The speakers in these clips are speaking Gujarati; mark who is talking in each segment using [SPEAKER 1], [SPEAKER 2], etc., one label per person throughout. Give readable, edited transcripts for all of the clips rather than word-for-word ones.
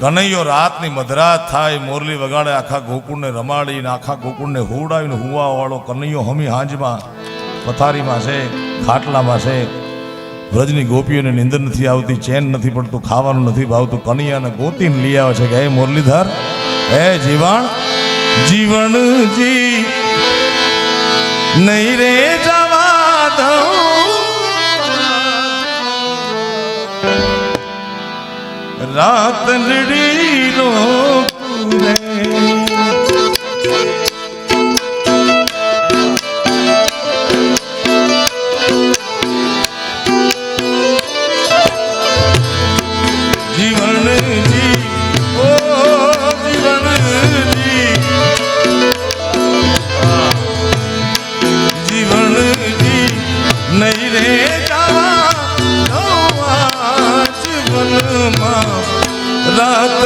[SPEAKER 1] કનૈયો રાતની મધરાત થાય, મોરલી વગાડે, આખા ગોકુળને રમાડીને આખા ગોકુળને હુવડાવીને હુવા વાળો કનૈયો હમી હાંજમાં પથારીમાં છે, ખાટલામાં છે. વ્રજની ગોપીઓને નિંદર નથી આવતી, ચેન નથી પડતું, ખાવાનું નથી ભાવતું. કનૈયાને ગોતીને લઈ આવે છે કે હે મુરલીધર, હે જીવણ, જીવણજી નહીં રે જવા દઉં, રાત નડી રો रात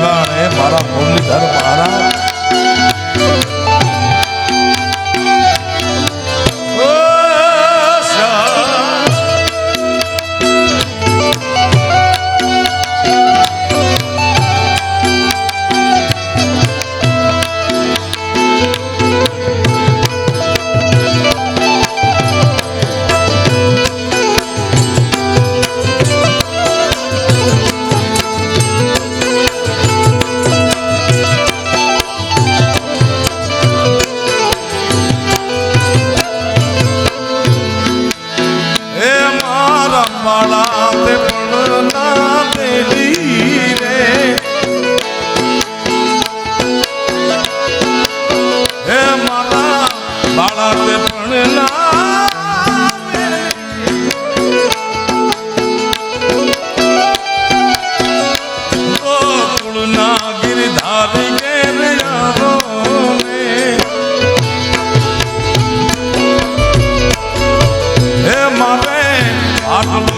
[SPEAKER 1] જીવાણ હે મારા મુરલીધર મહારાજ,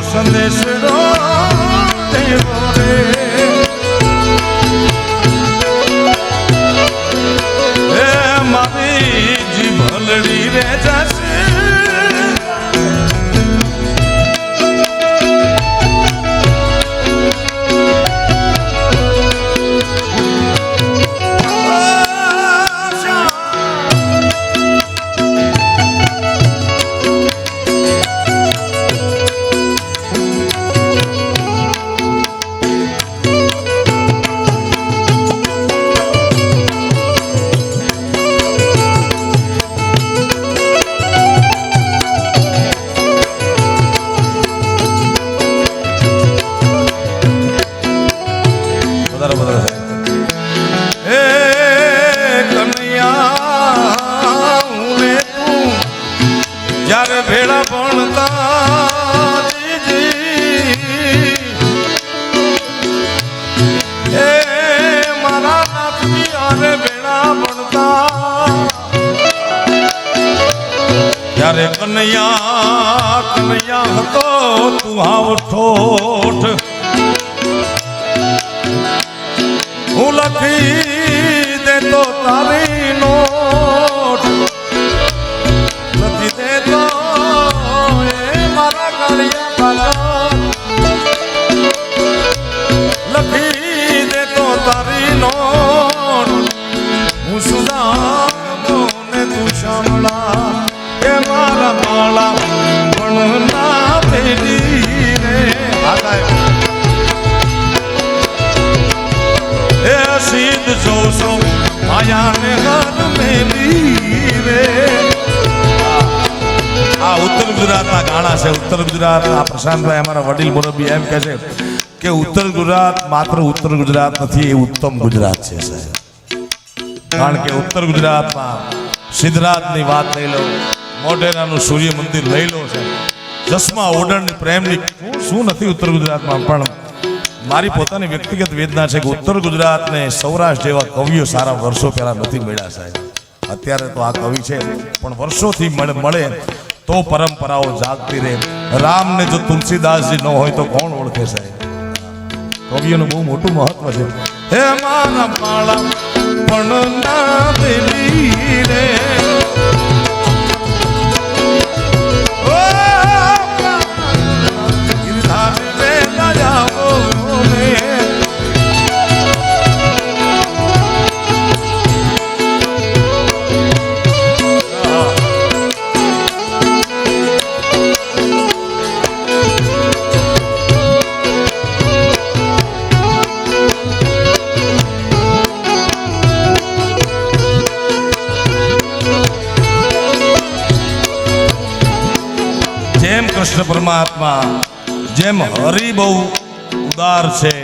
[SPEAKER 1] સંદેશ મારી જીભલડી રે જશે શ્યામ ત્યારે કનૈયા કનૈયા હતો તું હાવ ઠોઠ હું લખી દેતો તારી નોટ લખી દેતો એ મારા કાળિયા લખી દેતો તારી નોટ હું સુદામો ને તું શામળા કે મારા માળા પણ ના પેલી રે એ સીધ જોશો આયાને ઘર મેલી રે આ ઉત્તર ગુજરાતના ગાણા છે. ઉત્તર ગુજરાતના પ્રશાંતભાઈ અમારા વડીલ મુરબ્બી એમ કહે છે કે ઉત્તર ગુજરાત માત્ર ઉત્તર ગુજરાત નથી, એ ઉત્તમ ગુજરાત છે સાહેબ. કારણ કે ઉત્તર ગુજરાતમાં સિદ્ધરાજની વાત લઈ લો, મોઢેરાનું સૂર્ય મંદિર લઈ લો છે, જસમા ઓડણની પ્રેમની શું નથી ઉત્તર ગુજરાતમાં. પણ મારી પોતાની વ્યક્તિગત વેદના છે કે ઉત્તર ગુજરાતને સૌરાષ્ટ્ર જેવા કવિઓ સારા વર્ષો પહેલા નથી મળ્યા સાહેબ. અત્યારે તો આ કવિ છે પણ વર્ષોથી મળે તો પરંપરાઓ જાગતી રહે. રામને જો તુલસીદાસજી ન હોય તો કોણ ઓળખે સાહેબ. કવિઓનું બહુ મોટું મહત્વ છે. હે મારા માળા પણ ના પેલી રે જેમ કૃષ્ણ પરમાત્મા જેમ હરિ બહુ ઉદાર છે,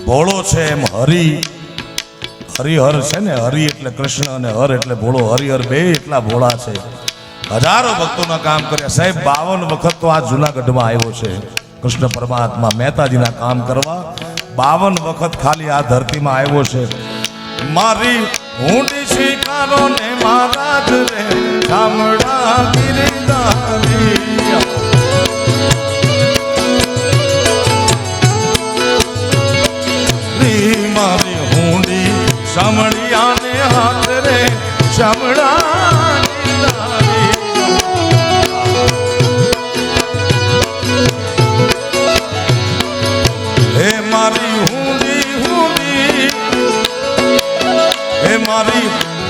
[SPEAKER 1] ભોળો છે, એમ હરિહર છે ને. હરિ એટલે કૃષ્ણ અને હર એટલે ભોળો. હરિહર બે એટલા ભોળા છે. હજારો ભક્તોના કામ કર્યા સાહેબ. 52 વખત તો આ જુનાગઢમાં આવ્યો છે કૃષ્ણ પરમાત્મા મહેતાજીના કામ કરવા. 52 વખત ખાલી આ ધરતીમાં આવ્યો છે. મારી ઊંડી સ્વીકારો ને મહારાજ રે શામળા ગિરધારી મારી ઊંડી શામળિયા ને હાથ રે શામળા હે મારી ઊંડી હે મારી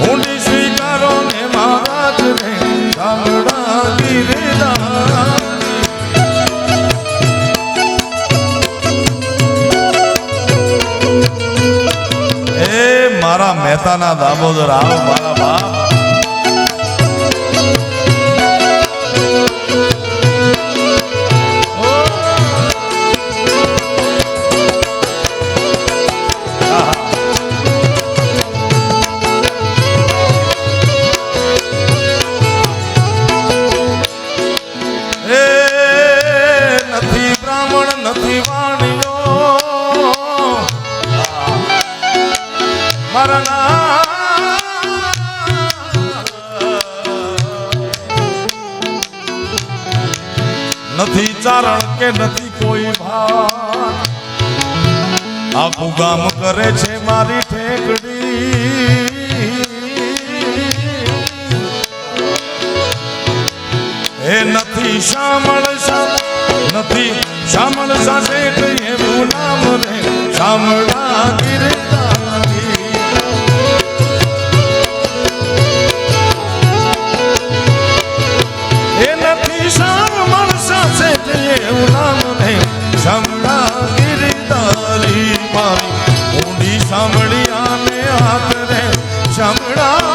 [SPEAKER 1] ઊંડી સ્વીકારો ને મહારાજ રે શામળા ગિરધારી. એ મારા મહેતાના દામોદર આવો મારા બાપ. નથી ચારણ કે નથી કોઈ ભાન, આખું ગામ કરે છે મારી ઠેકડી. એ નથી શામળ નથી શામળ સાથે એવું નામ રે શામળા ગિરધારી. એ નથી શામળ સાથે એવું નામ રે શામળા ગિરધારી. મારી ઊંડી શામળિયા ને હાથ રે શામળા